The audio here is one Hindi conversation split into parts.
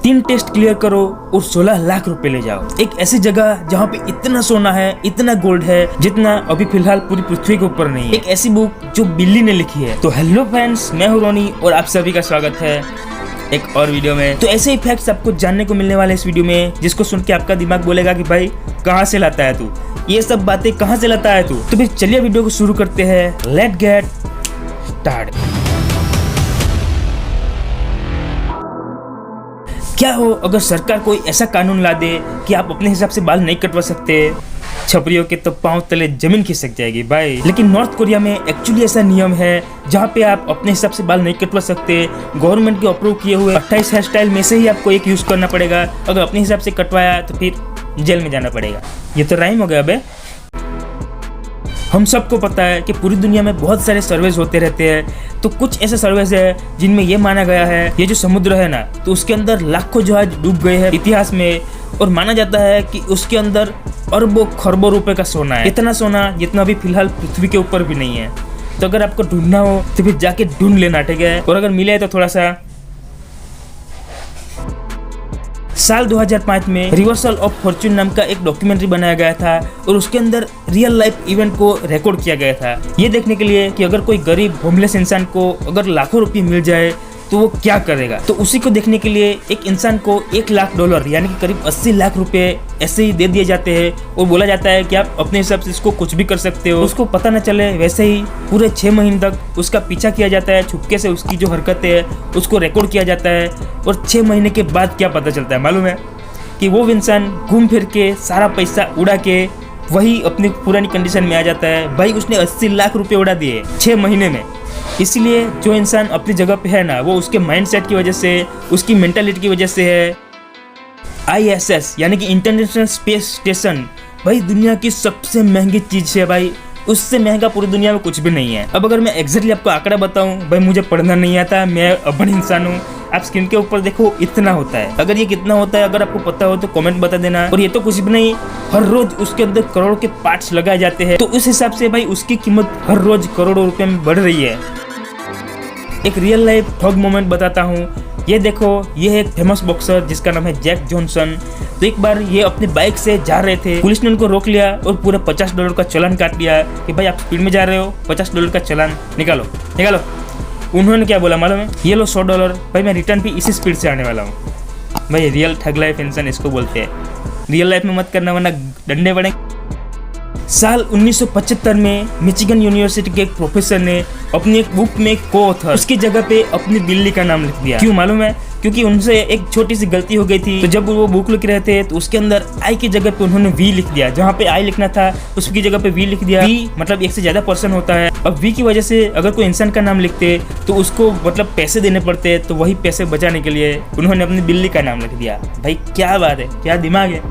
3 टेस्ट क्लियर करो और 16 लाख रुपए ले जाओ। एक ऐसी जगह जहाँ पे इतना सोना है, इतना गोल्ड है जितना अभी फिलहाल पूरी पृथ्वी के ऊपर नहीं है। एक ऐसी बुक जो बिल्ली ने लिखी है। तो हेलो फ्रेंड्स, मैं हूं रोनी और आप सभी का स्वागत है एक और वीडियो में। तो ऐसे ही फैक्ट्स आपको जानने को मिलने वाले इस वीडियो में, जिसको सुन के आपका दिमाग बोलेगा कि भाई कहाँ से लाता है तू, ये सब बातें कहाँ से लाता है तू। तो फिर चलिए वीडियो को शुरू करते हैं। Let get start. क्या हो अगर सरकार कोई ऐसा कानून ला दे कि आप अपने हिसाब से बाल नहीं कटवा सकते, छपरियों के तो पांव तले जमीन खिसक जाएगी भाई। लेकिन नॉर्थ कोरिया में एक्चुअली ऐसा नियम है जहाँ पे आप अपने हिसाब से बाल नहीं कटवा सकते। गवर्नमेंट के अप्रूव किए हुए 28 हेयर स्टाइल में से ही आपको एक यूज करना पड़ेगा। अगर अपने हिसाब से कटवाया तो फिर जेल में जाना पड़ेगा। ये तो राइम हो गया बे। हम सबको पता है कि पूरी दुनिया में बहुत सारे सर्वेज होते रहते हैं। तो कुछ ऐसे सर्वेज है जिनमें ये माना गया है ये जो समुद्र है ना, तो उसके अंदर लाखों जहाज डूब गए हैं इतिहास में, और माना जाता है कि उसके अंदर अरबों खरबों रुपए का सोना है। इतना सोना जितना अभी फिलहाल पृथ्वी के ऊपर भी नहीं है। तो अगर आपको ढूंढना हो तो फिर जाके ढूंढ लेना, ठीक है। और अगर मिले तो थोड़ा सा। साल 2005 में रिवर्सल ऑफ फॉर्च्यून नाम का एक डॉक्यूमेंट्री बनाया गया था और उसके अंदर रियल लाइफ इवेंट को रिकॉर्ड किया गया था, ये देखने के लिए कि अगर कोई गरीब होमलेस इंसान को अगर लाखों रुपए मिल जाए तो वो क्या करेगा। तो उसी को देखने के लिए एक इंसान को $1 लाख यानी कि करीब 80 लाख रुपए ऐसे ही दे दिए जाते हैं और बोला जाता है कि आप अपने हिसाब से इसको कुछ भी कर सकते हो। उसको पता न चले वैसे ही पूरे 6 महीने तक उसका पीछा किया जाता है। छुपके से उसकी जो हरकतें है उसको रिकॉर्ड किया जाता है। और 6 महीने के बाद क्या पता चलता है मालूम है, कि वो इंसान घूम फिर के सारा पैसा उड़ा के वही अपनी पुरानी कंडीशन में आ जाता है। भाई उसने 80 लाख रुपए उड़ा दिए 6 महीने में। इसलिए जो इंसान अपनी जगह पे है ना, वो उसके माइंडसेट की वजह से, उसकी मेंटालिटी की वजह से है। ISS यानी कि इंटरनेशनल स्पेस स्टेशन भाई दुनिया की सबसे महंगी चीज है भाई। उससे महंगा पूरी दुनिया में कुछ भी नहीं है। अब अगर मैं एग्जैक्टली आपको आंकड़ा बताऊं, भाई मुझे पढ़ना नहीं आता, मैं अबड़ इंसान हूँ। आप स्क्रीन के ऊपर देखो इतना होता है। अगर ये कितना होता है अगर आपको पता हो तो कमेंट बता देना। और ये तो कुछ भी नहीं, हर रोज उसके अंदर करोड़ के पार्ट्स लगाए जाते हैं। तो उस हिसाब से भाई उसकी कीमत हर रोज करोड़ों रुपए में बढ़ रही है। एक रियल लाइफ ठग मोमेंट बताता हूँ। ये देखो, ये है एक फेमस बॉक्सर जिसका नाम है जैक जॉनसन। तो एक बार ये अपनी बाइक से जा रहे थे, पुलिस ने उनको रोक लिया और पूरा $50 का चालान काट लिया कि भाई आप स्पीड में जा रहे हो, $50 का चालान निकालो निकालो। उन्होंने क्या बोला मालूम है, ये लो $100, भाई मैं रिटर्न भी इसी स्पीड से आने वाला हूँ। भाई रियल ठग लाइफ इंसान इसको बोलते हैं। रियल लाइफ में मत करना वरना डंडे पड़ेंगे। साल 1975 में मिचिगन यूनिवर्सिटी के एक प्रोफेसर ने अपनी एक बुक में को-ऑथर उसकी जगह पे अपनी बिल्ली का नाम लिख दिया। क्यों मालूम है? क्योंकि उनसे एक छोटी सी गलती हो गई थी। तो जब वो बुक लिख रहे थे तो उसके अंदर आई की जगह पे उन्होंने वी लिख दिया। जहाँ पे आई लिखना था उसकी जगह पे वी लिख दिया। वी मतलब एक से ज्यादा पर्सन होता है। अब वी की वजह से अगर कोई इंसान का नाम लिखते तो उसको मतलब पैसे देने पड़ते, तो वही पैसे बचाने के लिए उन्होंने अपनी बिल्ली का नाम लिख दिया। भाई क्या बात है, क्या दिमाग है।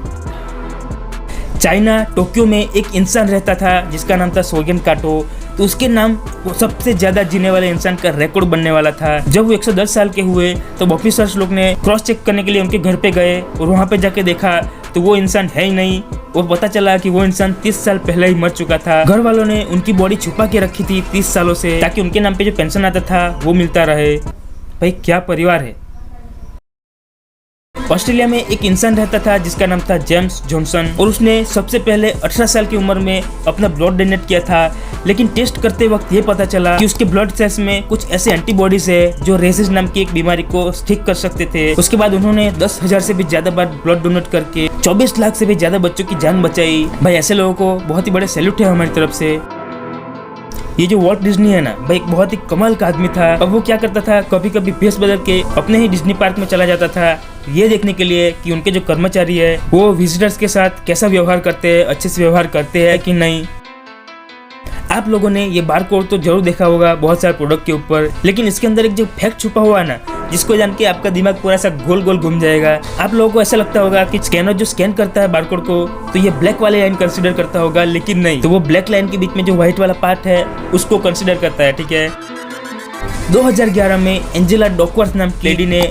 चाइना टोक्यो में एक इंसान रहता था जिसका नाम था सोगेन काटो। तो उसके नाम वो सबसे ज्यादा जीने वाले इंसान का रिकॉर्ड बनने वाला था। जब वो 110 साल के हुए तो ऑफिसर्स लोग ने क्रॉस चेक करने के लिए उनके घर पे गए और वहाँ पे जाके देखा तो वो इंसान है ही नहीं। और पता चला कि वो इंसान 30 साल पहले ही मर चुका था। घर वालों ने उनकी बॉडी छुपा के रखी थी 30 सालों से, ताकि उनके नाम पे जो पेंशन आता था वो मिलता रहे। भाई क्या परिवार है। ऑस्ट्रेलिया में एक इंसान रहता था जिसका नाम था जेम्स जॉनसन और उसने सबसे पहले 18 साल की उम्र में अपना ब्लड डोनेट किया था। लेकिन टेस्ट करते वक्त ये पता चला कि उसके ब्लड सेल्स में कुछ ऐसे एंटीबॉडीज है जो रेसिस नाम की एक बीमारी को ठीक कर सकते थे। उसके बाद उन्होंने 10,000 से भी ज्यादा बार ब्लड डोनेट करके 24 लाख से भी ज्यादा बच्चों की जान बचाई। भाई ऐसे लोगों को बहुत ही बड़े सैल्यूट है हमारी तरफ से। ये जो वॉल्ट डिज्नी है ना भाई, एक बहुत ही कमाल का आदमी था। अब वो क्या करता था, कभी कभी भेष बदल के अपने ही डिज्नी पार्क में चला जाता था, ये देखने के लिए कि उनके जो कर्मचारी है वो विजिटर्स के साथ कैसा व्यवहार करते हैं, अच्छे से व्यवहार करते हैं कि नहीं। आप लोगों ने ये बारकोड तो जरूर देखा होगा बहुत सारे प्रोडक्ट के ऊपर, लेकिन इसके अंदर एक जो फैक्ट छुपा हुआ है ना, जिसको जान के आपका दिमाग पूरा सा गोल गोल घूम जाएगा। आप लोगों को ऐसा लगता होगा कि स्कैनर जो स्कैन करता है बारकोड को तो ये ब्लैक वाले लाइन कंसीडर करता होगा, लेकिन नहीं। तो वो ब्लैक लाइन के बीच में जो व्हाइट वाला पार्ट है उसको कंसीडर करता है, ठीक है। 2011 में एंजेला डॉकवर्थ नाम की लेडी ने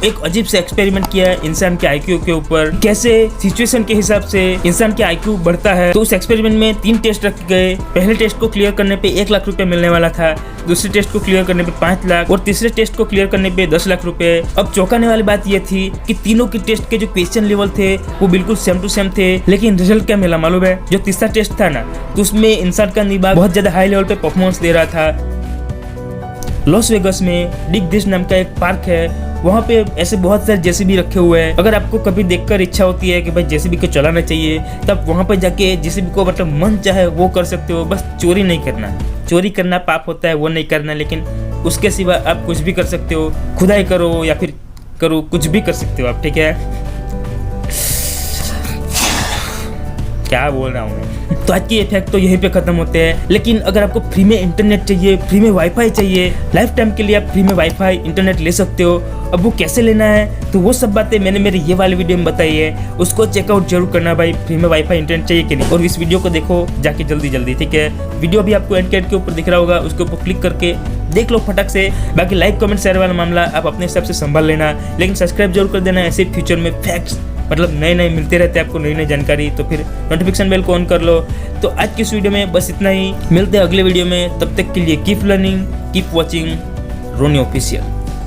एक अजीब सा एक्सपेरिमेंट किया है इंसान के आईक्यू के ऊपर, कैसे सिचुएशन के हिसाब से इंसान के आईक्यू बढ़ता है। तो उस एक्सपेरिमेंट में 3 टेस्ट रखे गए। पहले टेस्ट को क्लियर करने पे 1 लाख रुपए मिलने वाला था, दूसरे टेस्ट को क्लियर करने पे 5 लाख और तीसरे टेस्ट को क्लियर करने पे 10 लाख रुपए। अब चौंकाने वाली बात यह थी कि तीनों के टेस्ट के जो क्वेश्चन लेवल थे वो बिल्कुल सेम टू सेम थे, लेकिन रिजल्ट क्या मिला मालूम है? जो तीसरा टेस्ट था ना, तो उसमें इंसान का दिमाग बहुत ज्यादा हाई लेवल पे परफॉर्मेंस दे रहा था। लॉस वेगस में डिग दिस नाम का एक पार्क है, वहाँ पे ऐसे बहुत सारे जेसीबी रखे हुए हैं। अगर आपको कभी देखकर इच्छा होती है कि भाई जेसीबी को चलाना चाहिए, तब वहाँ पे जाके जेसीबी को मतलब मन चाहे वो कर सकते हो, बस चोरी नहीं करना। चोरी करना पाप होता है, वो नहीं करना, लेकिन उसके सिवा आप कुछ भी कर सकते हो। खुदाई करो या फिर करो, कुछ भी कर सकते हो आप, ठीक है? क्या बोल रहा हूँ मैं? तो आज की इफेक्ट तो यहीं पे खत्म होते हैं, लेकिन अगर आपको फ्री में इंटरनेट चाहिए, फ्री में वाईफाई चाहिए, लाइफ टाइम के लिए आप फ्री में वाईफाई इंटरनेट ले सकते हो। अब वो कैसे लेना है, तो वो सब बातें मैंने मेरे ये वाले वीडियो में बताई है, उसको चेकआउट जरूर करना भाई, फ्री में वाईफाई इंटरनेट चाहिए कि नहीं। और इस वीडियो को देखो जाके जल्दी, ठीक है? वीडियो भी आपको एंड के ऊपर दिख रहा होगा, उसके ऊपर क्लिक करके देख लो फटक से। बाकी लाइक कमेंट शेयर वाला मामला आप अपने हिसाब से संभाल लेना, लेकिन सब्सक्राइब जरूर कर देना। ऐसे फ्यूचर में फैक्ट्स मतलब नए मिलते रहते हैं आपको, नई जानकारी, तो फिर नोटिफिकेशन बेल को ऑन कर लो। तो आज की इस वीडियो में बस इतना ही, मिलते हैं अगले वीडियो में। तब तक के लिए कीप लर्निंग, कीप वॉचिंग रोनी ऑफिशियल।